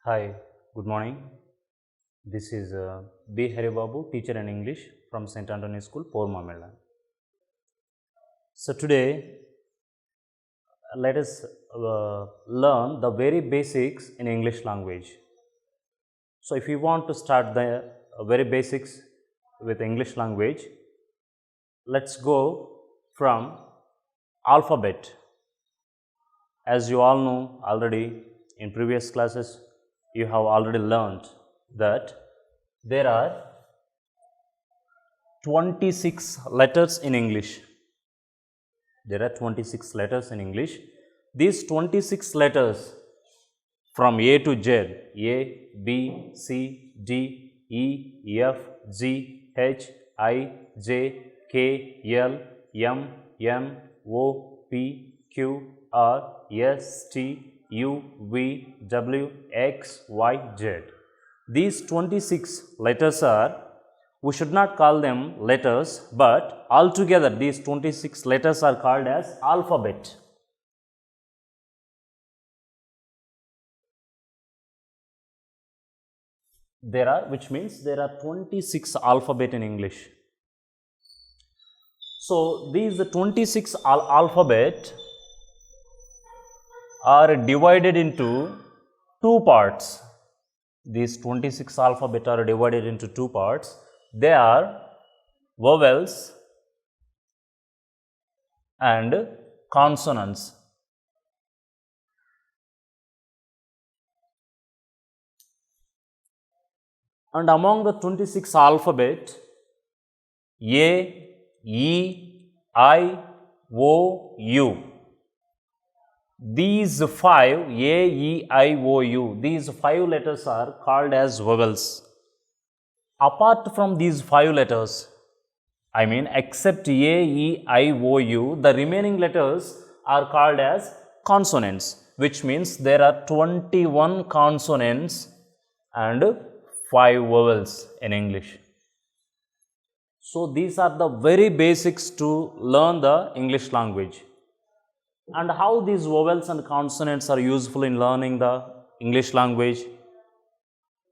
Hi, good morning. This is B. Haribabu, teacher in English from St. Anthony School, Pormamela. So, today let us learn the very basics in English language. So, if you want to start the very basics with English language, let's go from alphabet. As you all know already in previous classes, you have already learned that there are 26 letters in English. There are 26 letters in English. These 26 letters from A to Z, A, B, C, D, E, F, G, H, I, J, K, L, M, N, O, P, Q, R, S, T, U, V, W, X, Y, Z. These 26 letters are, we should not call them letters, but altogether these 26 letters are called as alphabet. Which means there are 26 alphabet in English. So, these 26 alphabet are divided into two parts. These 26 alphabet are divided into two parts. They are vowels and consonants. And among the 26 alphabet, A, E, I, O, U. These five, A, E, I, O, U, these five letters are called as vowels. Apart from these five letters, except A, E, I, O, U, the remaining letters are called as consonants, which means there are 21 consonants and 5 vowels in English. So, these are the very basics to learn the English language. And how these vowels and consonants are useful in learning the English language.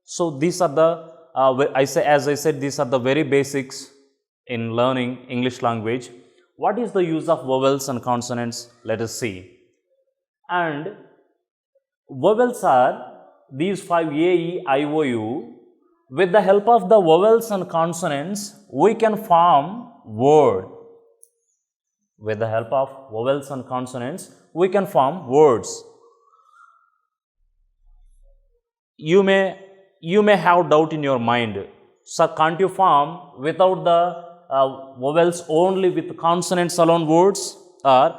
So, these are the, as I said, these are the very basics in learning English language. What is the use of vowels and consonants? Let us see. And vowels are these 5 A, E, I, O, U. With the help of the vowels and consonants, we can form word. With the help of vowels and consonants, we can form words. You may have doubt in your mind. So, can't you form without the vowels, only with consonants alone words? Or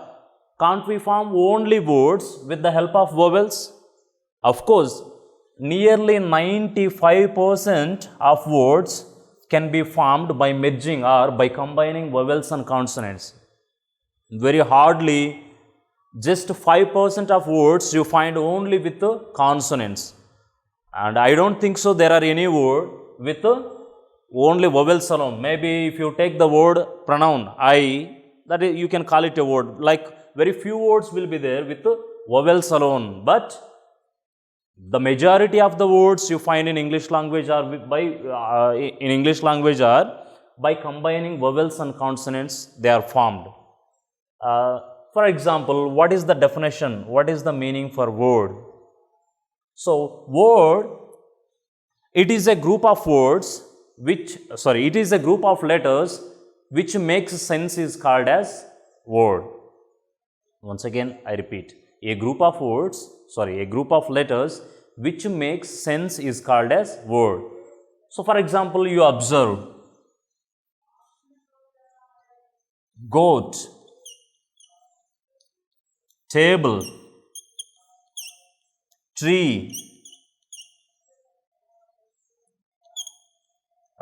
can't we form only words with the help of vowels? Of course, nearly 95% of words can be formed by merging or by combining vowels and consonants. Very hardly, just 5% of words you find only with the consonants. And I don't think so there are any word with only vowels alone. Maybe if you take the word pronoun I, that is, you can call it a word. Like very few words will be there with vowels alone. But the majority of the words you find in English language are by combining vowels and consonants, they are formed. For example, what is the definition? What is the meaning for word? So, word, it is a group of words it is a group of letters which makes sense is called as word. Once again, I repeat, a group of letters which makes sense is called as word. So, for example, you observe goat, table, tree,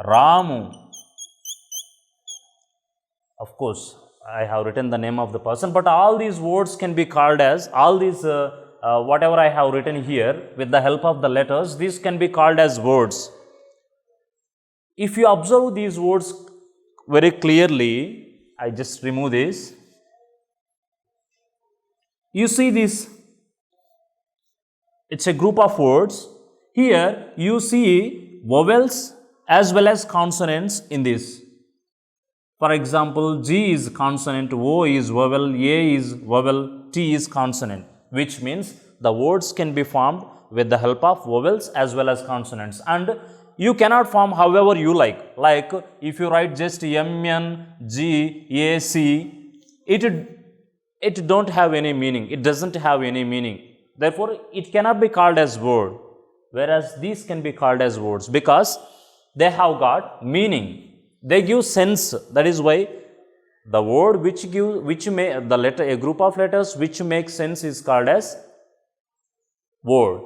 Ramu. Of course, I have written the name of the person, but all these words can be called as, whatever I have written here with the help of the letters, these can be called as words. If you observe these words very clearly, I just remove this. You see this, it's a group of words. Here you see vowels as well as consonants in this. For example, G is consonant, O is vowel, A is vowel, T is consonant, which means the words can be formed with the help of vowels as well as consonants, and you cannot form however you like. Like if you write just M, N, G, A, C, it don't have any meaning. It doesn't have any meaning. Therefore, it cannot be called as word. Whereas these can be called as words because they have got meaning. They give sense. That is why the word a group of letters which make sense is called as word.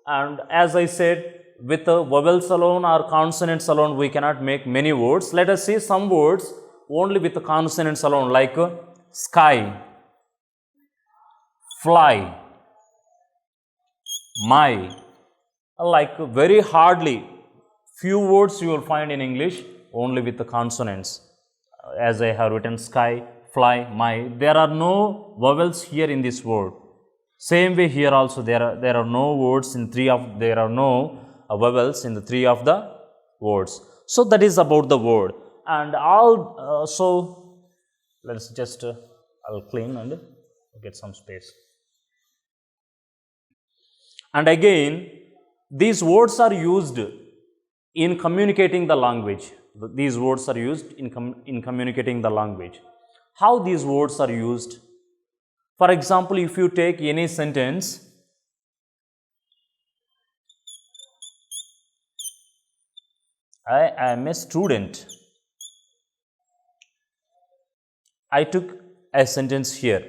And as I said, with vowels alone or consonants alone, we cannot make many words. Let us see some words only with the consonants alone, like sky, fly, my. Like very hardly few words you will find in English only with the consonants. As I have written sky, fly, my, there are no vowels here in this word. Same way here also there are no words in there are no vowels in the three of the words. So that is about the word. And all so let's just I'll clean and get some space. And again, these words are used in communicating the language. These words are used in communicating the language. How these words are used? For example, if you take any sentence, I am a student. I took a sentence here.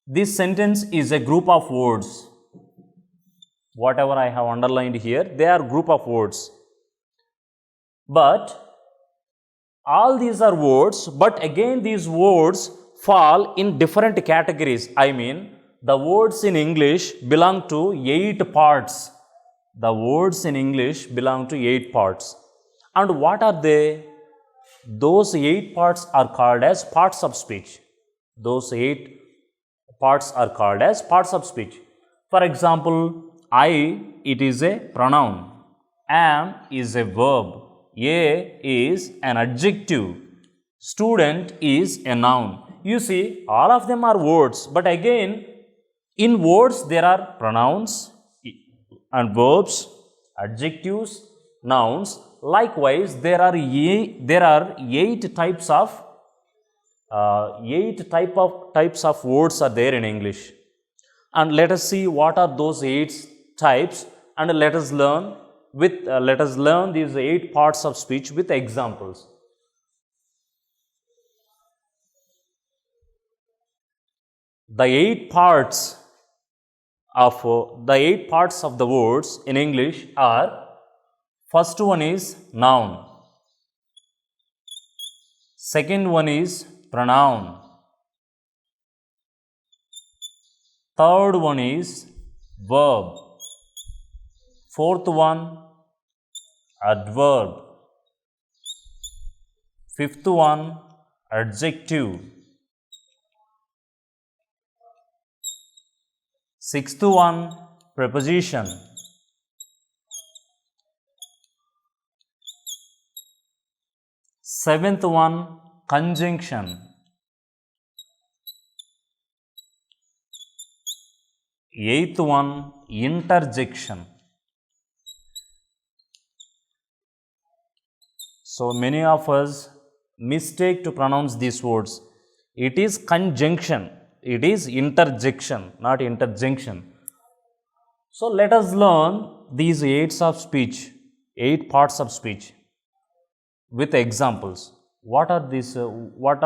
This sentence is a group of words. Whatever I have underlined here, they are group of words. But all these are words, but again these words fall in different categories. I mean, the words in English belong to 8 parts. The words in English belong to 8 parts. And what are they? Those 8 parts are called as parts of speech. Those 8 parts are called as parts of speech. For example, I, it is a pronoun. Am is a verb. A is an adjective. Student is a noun. You see, all of them are words, but again, in words there are pronouns and verbs, adjectives, nouns. Likewise, there are 8 types of words are there in English. And let us see what are those 8 types, and let us learn these 8 parts of speech with examples. The 8 parts of the words in English are: first one is noun, second one is pronoun, third one is verb, fourth one adverb, fifth one adjective, sixth one preposition, seventh one conjunction, eighth one interjection. So many of us mistake to pronounce these words. It is conjunction, it is interjection, not interjunction. So let us learn these 8 parts of speech with examples. What are these? What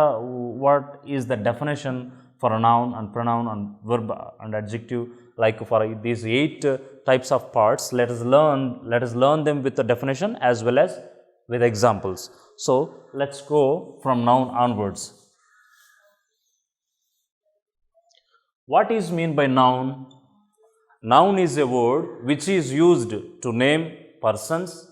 is the definition for a noun and pronoun and verb and adjective? Like for these 8 types of parts, let us learn them with the definition as well as with examples. So let's go from noun onwards. What is meant by noun? Noun is a word which is used to name persons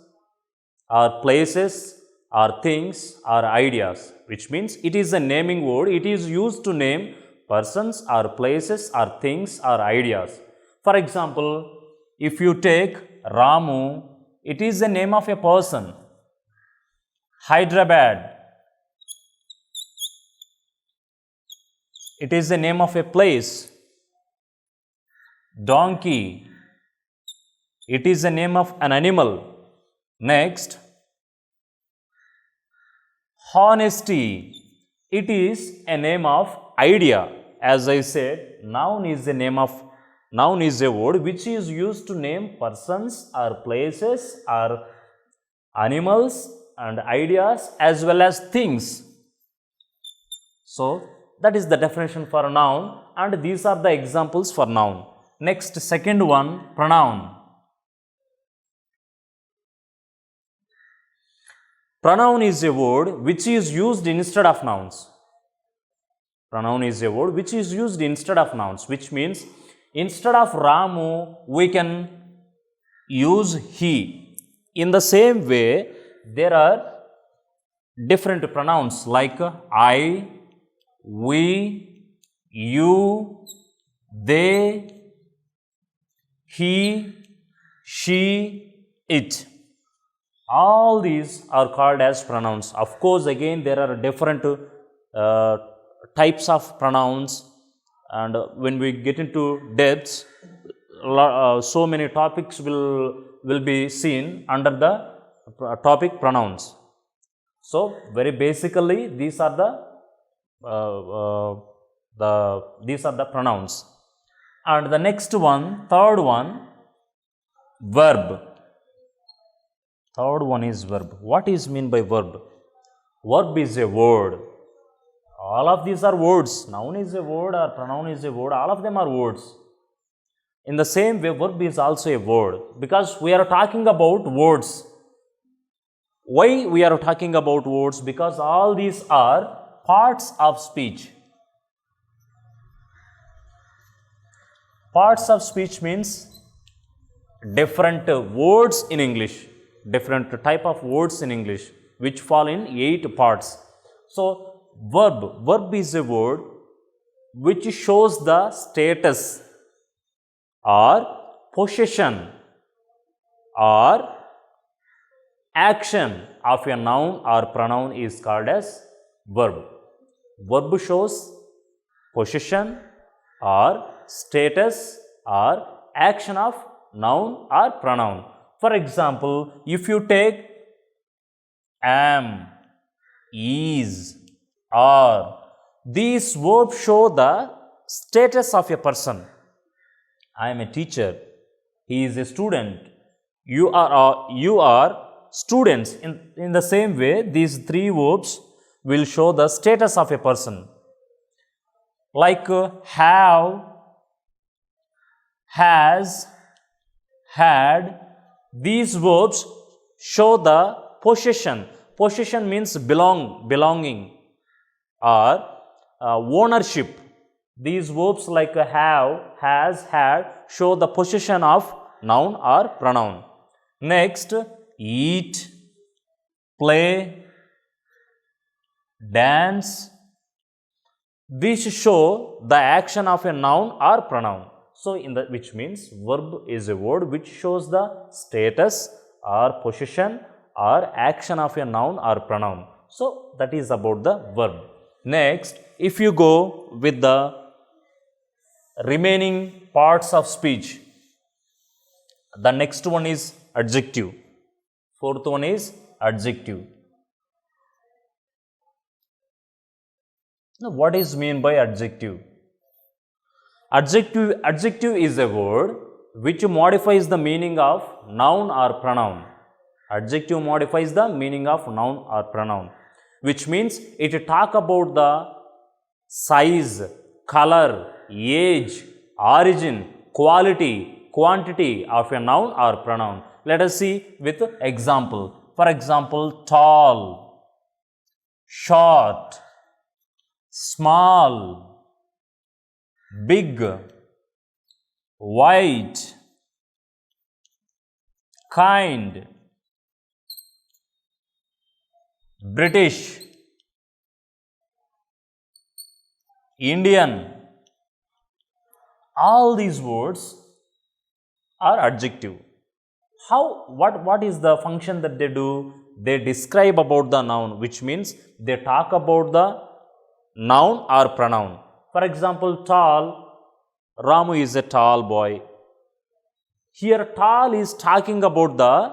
or places or things or ideas, which means it is a naming word. It is used to name persons or places or things or ideas. For example, If you take Ramu, it is the name of a person. Hyderabad, it is the name of a place. Donkey, it is the name of an animal. Next, honesty, it is a name of idea. As I said, noun is a word which is used to name persons or places or animals and ideas as well as things. So that is the definition for a noun, and these are the examples for noun. Next, second one, pronoun. Pronoun is a word which is used instead of nouns. Pronoun is a word which is used instead of nouns, which means instead of Ramu, we can use he. In the same way, there are different pronouns like I, we, you, they, he, she, it. All these are called as pronouns. Of course, again, there are different types of pronouns, and when we get into depths, so many topics will be seen under the topic pronouns. So very basically, these are the pronouns. And the next one, third one, verb. Third one is verb. What is mean by verb? Verb is a word. All of these are words. Noun is a word or pronoun is a word. All of them are words. In the same way, verb is also a word, because we are talking about words. Why we are talking about words? Because all these are parts of speech. Parts of speech means different words in English, different type of words in English, which fall in 8 parts. So verb is a word which shows the status or possession or action of a noun or pronoun is called as verb. Verb shows possession or status or action of noun or pronoun. For example, if you take am, is, are, these verbs show the status of a person. I am a teacher, he is a student, you are students. In the same way, these 3 verbs will show the status of a person. Like have, has, had, these verbs show the possession. Possession means belonging or ownership. These verbs like have, has, had show the possession of noun or pronoun. Next, eat, play, dance, these show the action of a noun or pronoun. So which means verb is a word which shows the status or possession or action of a noun or pronoun. So that is about the verb. Next, if you go with the remaining parts of speech, the next one is adjective. Fourth one is adjective. Now, what is mean by adjective? Adjective is a word which modifies the meaning of noun or pronoun. Adjective modifies the meaning of noun or pronoun, which means it talk about the size, color, age, origin, quality, quantity of a noun or pronoun. Let us see with example. For example, tall, short, small, big, white, kind, British, Indian. All these words or adjective. What is the function that they do? They describe about the noun, which means they talk about the noun or pronoun. For example, tall, Ramu is a tall boy. Here tall is talking about the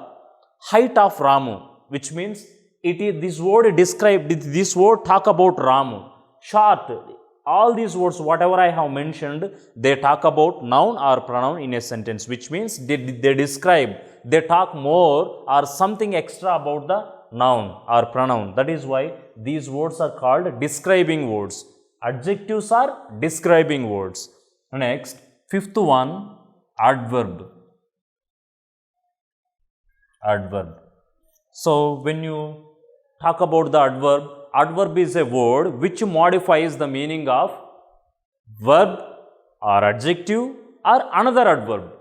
height of Ramu, which means it is this word describe, this word talk about Ramu. Short, all these words whatever I have mentioned, they talk about noun or pronoun in a sentence, which means they describe, they talk more or something extra about the noun or pronoun. That is why these words are called describing words. Adjectives are describing words. Next, fifth one, adverb. Adverb. So when you talk about the adverb, adverb is a word which modifies the meaning of verb or adjective or another adverb.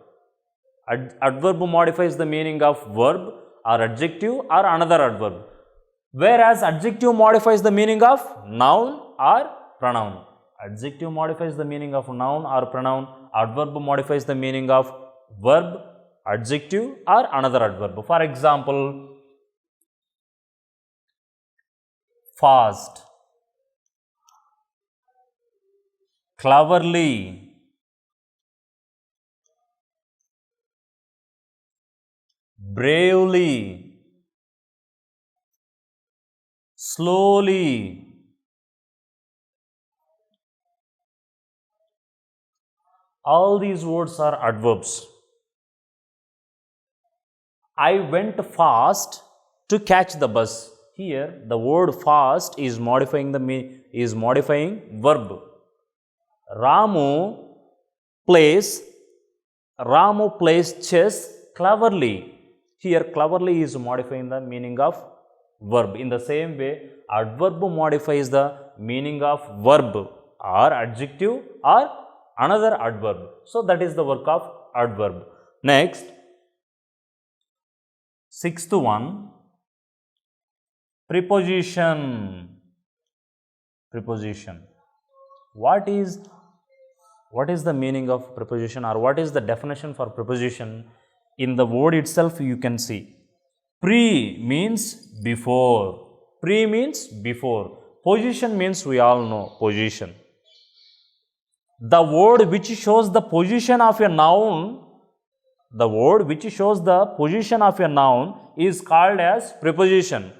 Adverb modifies the meaning of verb or adjective or another adverb, whereas adjective modifies the meaning of noun or pronoun. Adjective modifies the meaning of noun or pronoun. Adverb modifies the meaning of verb, adjective or another adverb. For example, fast, cleverly, bravely, slowly. All these words are adverbs. I went fast to catch the bus. Here the word fast is modifying verb. Ramu plays chess cleverly. Here cleverly is modifying the meaning of verb. In the same way, adverb modifies the meaning of verb or adjective or another adverb. So that is the work of adverb. Next, sixth one, preposition. Preposition. What is the meaning of preposition, or what is the definition for preposition? In the word itself you can see. Pre means before. Pre means before. Position means we all know position. The word which shows the position of a noun, is called as preposition.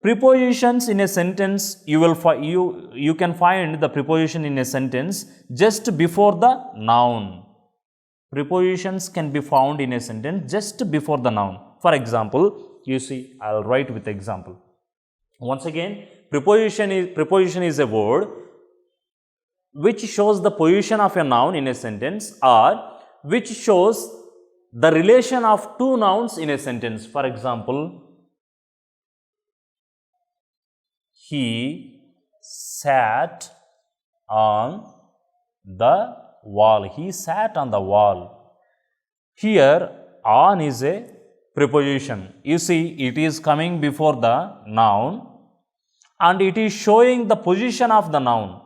Prepositions in a sentence, you can find the preposition in a sentence just before the noun. Prepositions can be found in a sentence just before the noun. For example, you see, I will write with example. Once again, preposition is a word which shows the position of a noun in a sentence, or which shows the relation of two nouns in a sentence. For example, he sat on the wall. He sat on the wall. Here, on is a preposition. You see, it is coming before the noun and it is showing the position of the noun.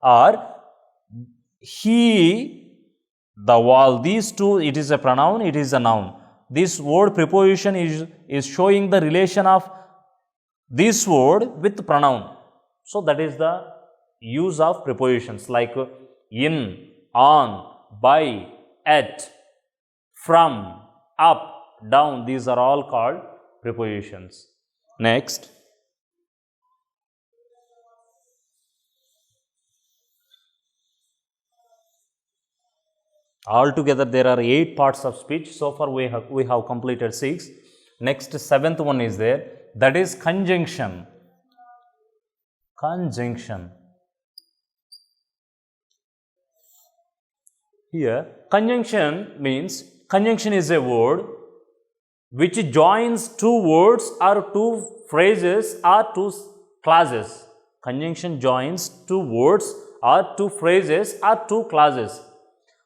Or he, the wall, these two, it is a pronoun, it is a noun. This word preposition is showing the relation of this word with pronoun. So that is the use of prepositions like in, on, by, at, from, up, down. These are all called prepositions. Next, altogether there are 8 parts of speech. So far we have completed 6. Next, 7th one is there, that is conjunction. Conjunction. Here conjunction is a word which joins two words or two phrases or two clauses. Conjunction joins two words or two phrases or two clauses.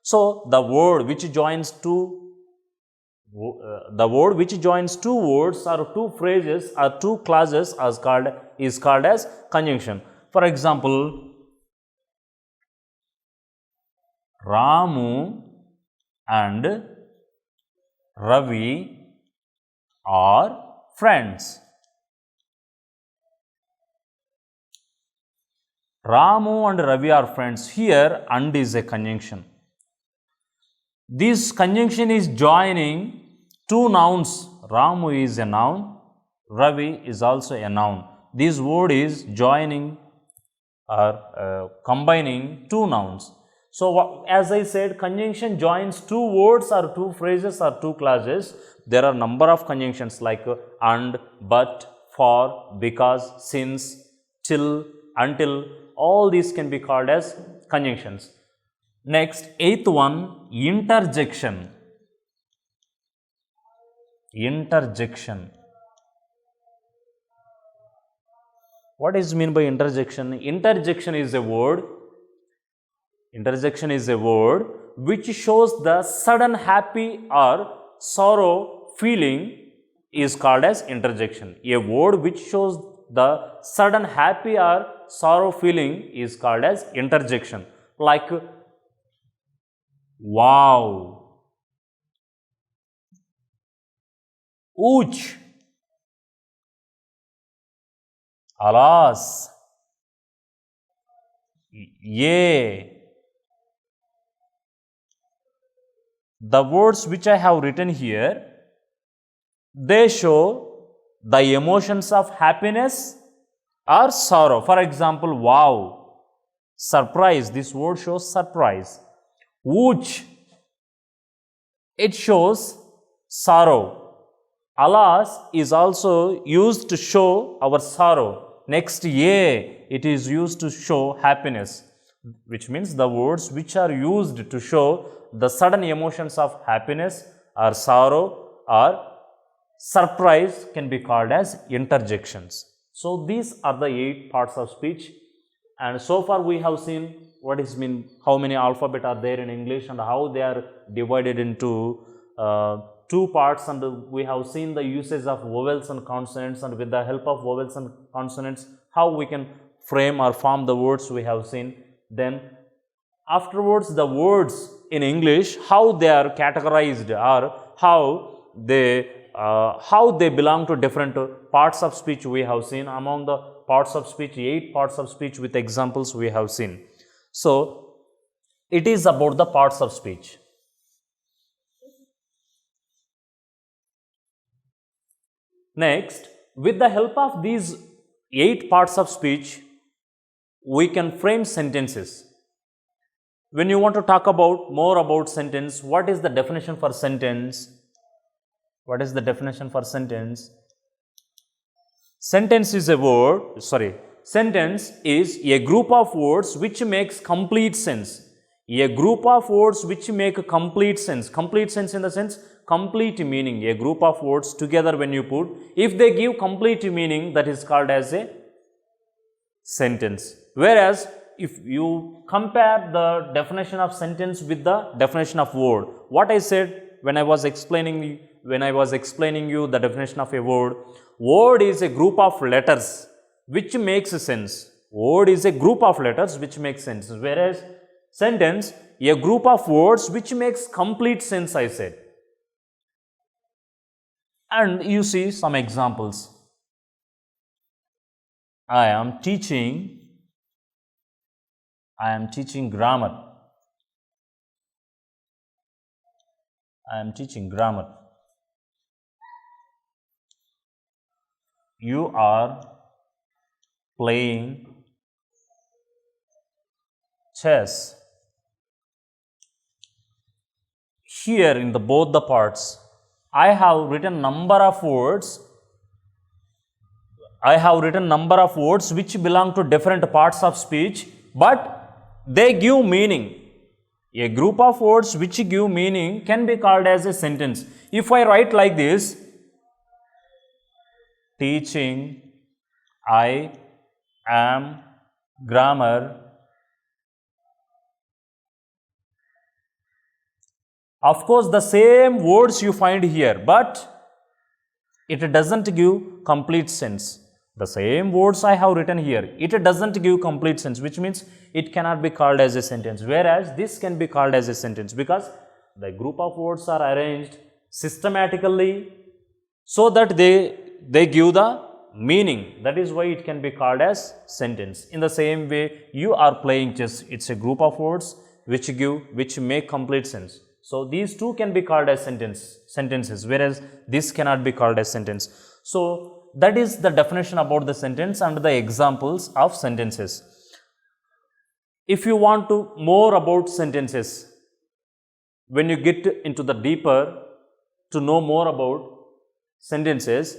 So the word which joins two words or two phrases or two clauses is called as conjunction. For example, Ramu and Ravi are friends. Ramu and Ravi are friends. Here, and is a conjunction. This conjunction is joining two nouns. Ramu is a noun, Ravi is also a noun. This word is joining or combining two nouns. So, as I said, conjunction joins two words or two phrases or two clauses. There are number of conjunctions like and, but, for, because, since, till, until. All these can be called as conjunctions. Next, eighth one, interjection. Interjection. What is meant by interjection? Interjection is a word. Interjection is a word which shows the sudden happy or sorrow feeling is called as interjection. A word which shows the sudden happy or sorrow feeling is called as interjection. Like wow, ouch, alas, yay. The words which I have written here, they show the emotions of happiness or sorrow. For example, wow, surprise, this word shows surprise. Ouch, it shows sorrow. Alas is also used to show our sorrow. Next, yay, it is used to show happiness, which means the words which are used to show the sudden emotions of happiness or sorrow or surprise can be called as interjections. So, these are the 8 parts of speech, and so far we have seen what is mean, how many alphabet are there in English and how they are divided into 2 parts, and we have seen the usage of vowels and consonants, and with the help of vowels and consonants how we can frame or form the words we have seen. Then afterwards the words in English, how they are categorized or how they belong to different parts of speech we have seen. Among the parts of speech, 8 parts of speech with examples we have seen. So, it is about the parts of speech. Next, with the help of these 8 parts of speech, we can frame sentences. When you want to talk about more about sentence, what is the definition for sentence? What is the definition for sentence? Sentence is sentence is a group of words which makes complete sense. A group of words which make complete sense. Complete sense in the sense, complete meaning. A group of words together when you put, if they give complete meaning, that is called as a sentence. Whereas, if you compare the definition of sentence with the definition of word, what I said when I was explaining you the definition of a word, word is a group of letters which makes sense. Word is a group of letters which makes sense, whereas sentence, a group of words which makes complete sense, I said. And you see some examples. I am teaching grammar. I am teaching grammar. You are playing chess. Here in both the parts, I have written number of words. Which belong to different parts of speech, but they give meaning. A group of words which give meaning can be called as a sentence. If I write like this, teaching, I am grammar. Of course, the same words you find here, but it doesn't give complete sense. The same words I have written here, it doesn't give complete sense, which means it cannot be called as a sentence, whereas this can be called as a sentence because The group of words are arranged systematically so that they give the meaning. That is why it can be called as sentence. In the same way, you are playing chess. It's a group of words which make complete sense. So these two can be called as sentences, whereas this cannot be called as sentence. So that is the definition about the sentence and the examples of sentences. If you want to more about sentences, when you get into the deeper to know more about sentences,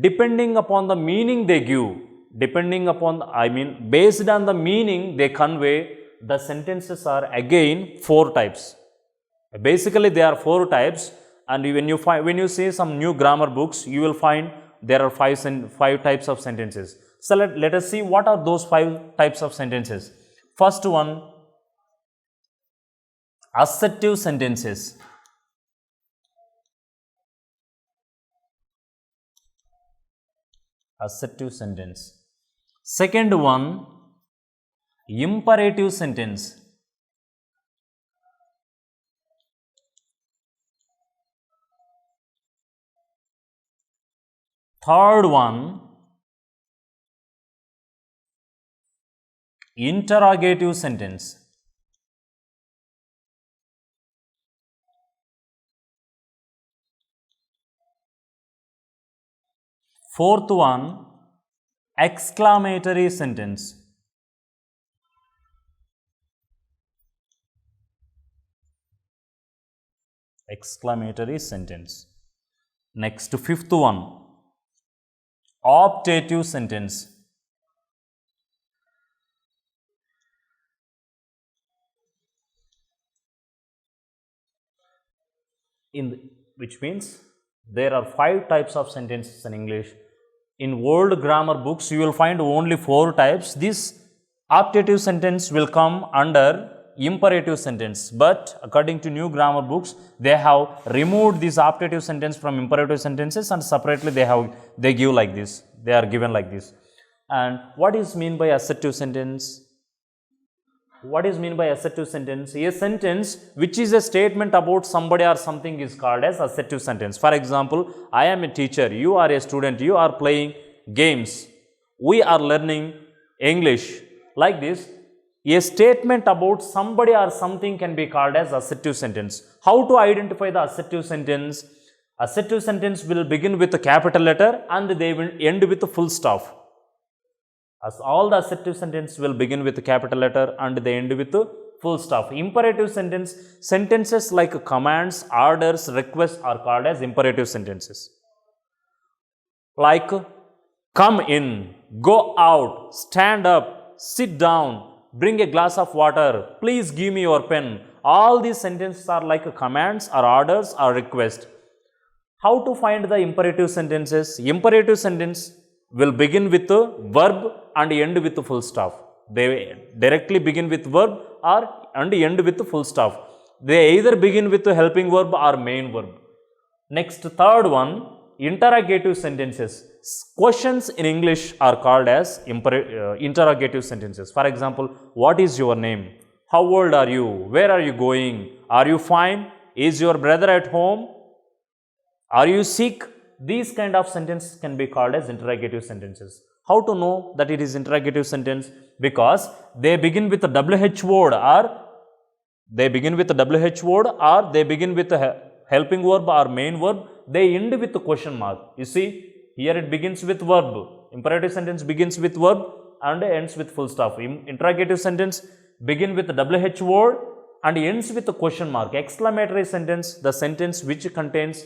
depending upon the meaning they give, based on the meaning they convey, the sentences are again 4 types. Basically, there are 4 types, and when you see some new grammar books, you will find there are 5 types of sentences. So let us see what are those 5 types of sentences. First one, assertive sentences. Assertive sentence. Second one, imperative sentence. Third one, interrogative sentence. Fourth one, exclamatory sentence. Exclamatory sentence. Next, fifth one, optative sentence. Which means there are 5 types of sentences in English. In world grammar books, you will find only 4 types. This optative sentence will come under imperative sentence, but according to new grammar books, they have removed this optative sentence from imperative sentences, and separately they give like this. They are given like this. And what is mean by assertive sentence? What is mean by assertive sentence? A sentence which is a statement about somebody or something is called as assertive sentence. For example, I am a teacher, you are a student, you are playing games, we are learning English. Like this, a statement about somebody or something can be called as assertive sentence. How to identify the assertive sentence? Assertive sentence will begin with a capital letter and they will end with a full stop. As all the assertive sentence will begin with a capital letter and they end with a full stop. Imperative sentences like commands, orders, requests are called as imperative sentences. Like come in, go out, stand up, sit down, bring a glass of water, please give me your pen. All these sentences are like commands or orders or requests. How to find the imperative sentences? Imperative sentence will begin with a verb and end with a full stop. They directly begin with verb and end with a full stop. They either begin with a helping verb or main verb. Next, third one, interrogative sentences. Questions in English are called as interrogative sentences. For example, what is your name? How old are you? Where are you going? Are you fine? Is your brother at home? Are you sick? These kind of sentences can be called as interrogative sentences. How to know that it is interrogative sentence? Because they begin with a WH word or they begin with a helping verb or main verb. They end with a question mark. You see, here it begins with verb. Imperative sentence begins with verb and ends with full stop. Interrogative sentence begin with a WH word and ends with a question mark. Exclamatory sentence, the sentence which contains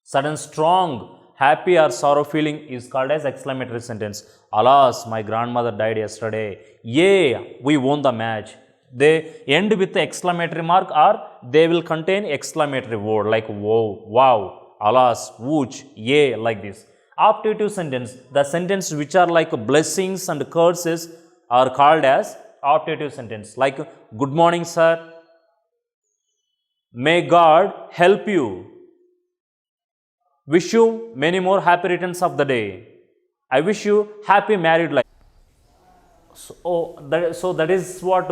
sudden strong happy or sorrow feeling is called as exclamatory sentence. Alas, my grandmother died yesterday. Yay, we won the match. They end with the exclamatory mark or they will contain exclamatory word like whoa, wow, alas, whoosh, yay, like this. Optative sentence, the sentence which are like blessings and curses are called as optative sentence. Like good morning, sir. May God help you. Wish you many more happy returns of the day. I wish you happy married life. So that is what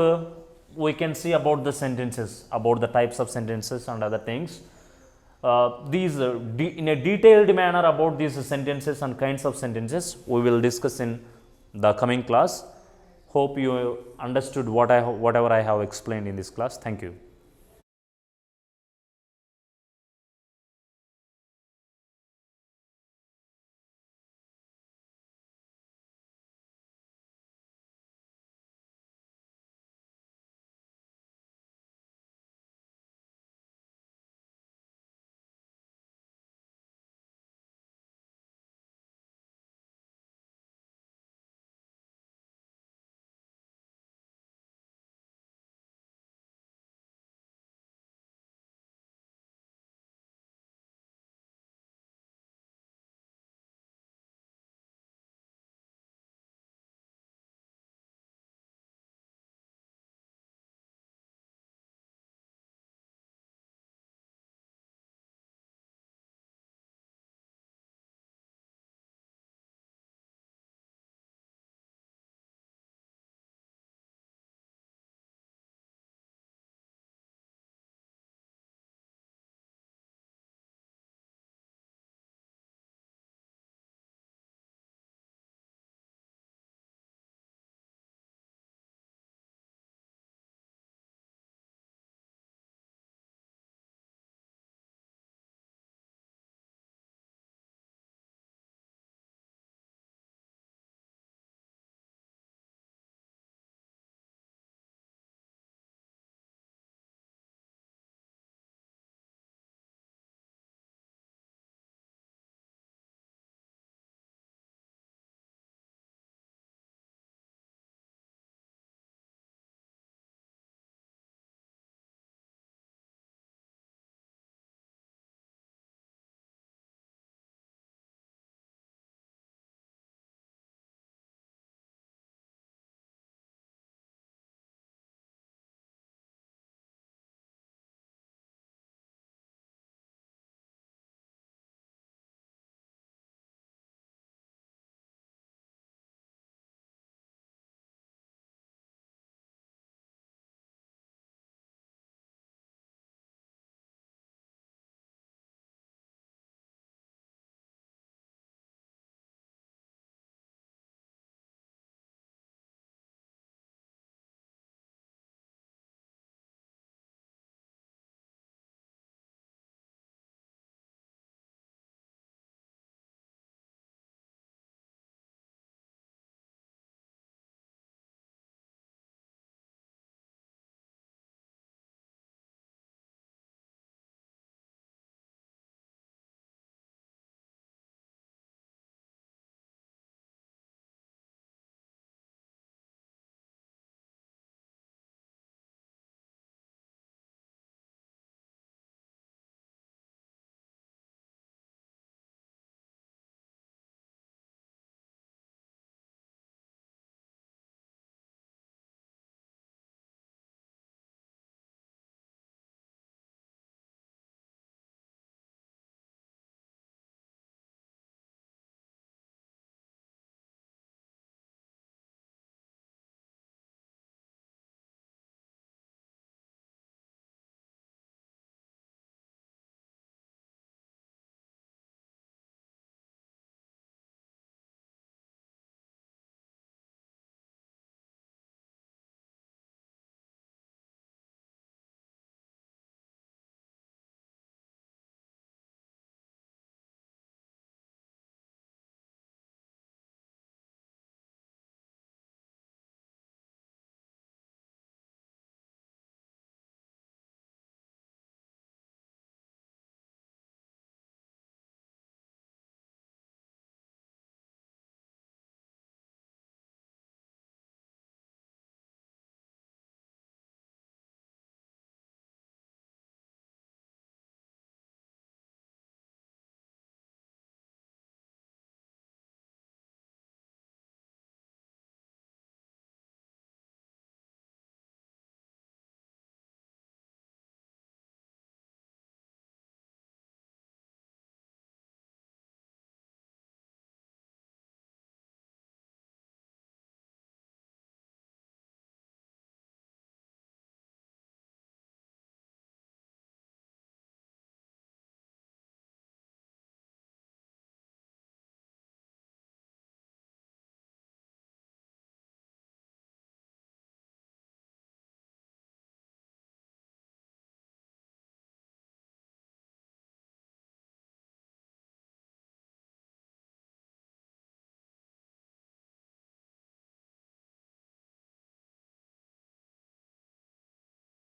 we can see about the sentences, about the types of sentences and other things. In a detailed manner about these sentences and kinds of sentences we will discuss in the coming class. Hope you understood whatever I have explained in this class. Thank you.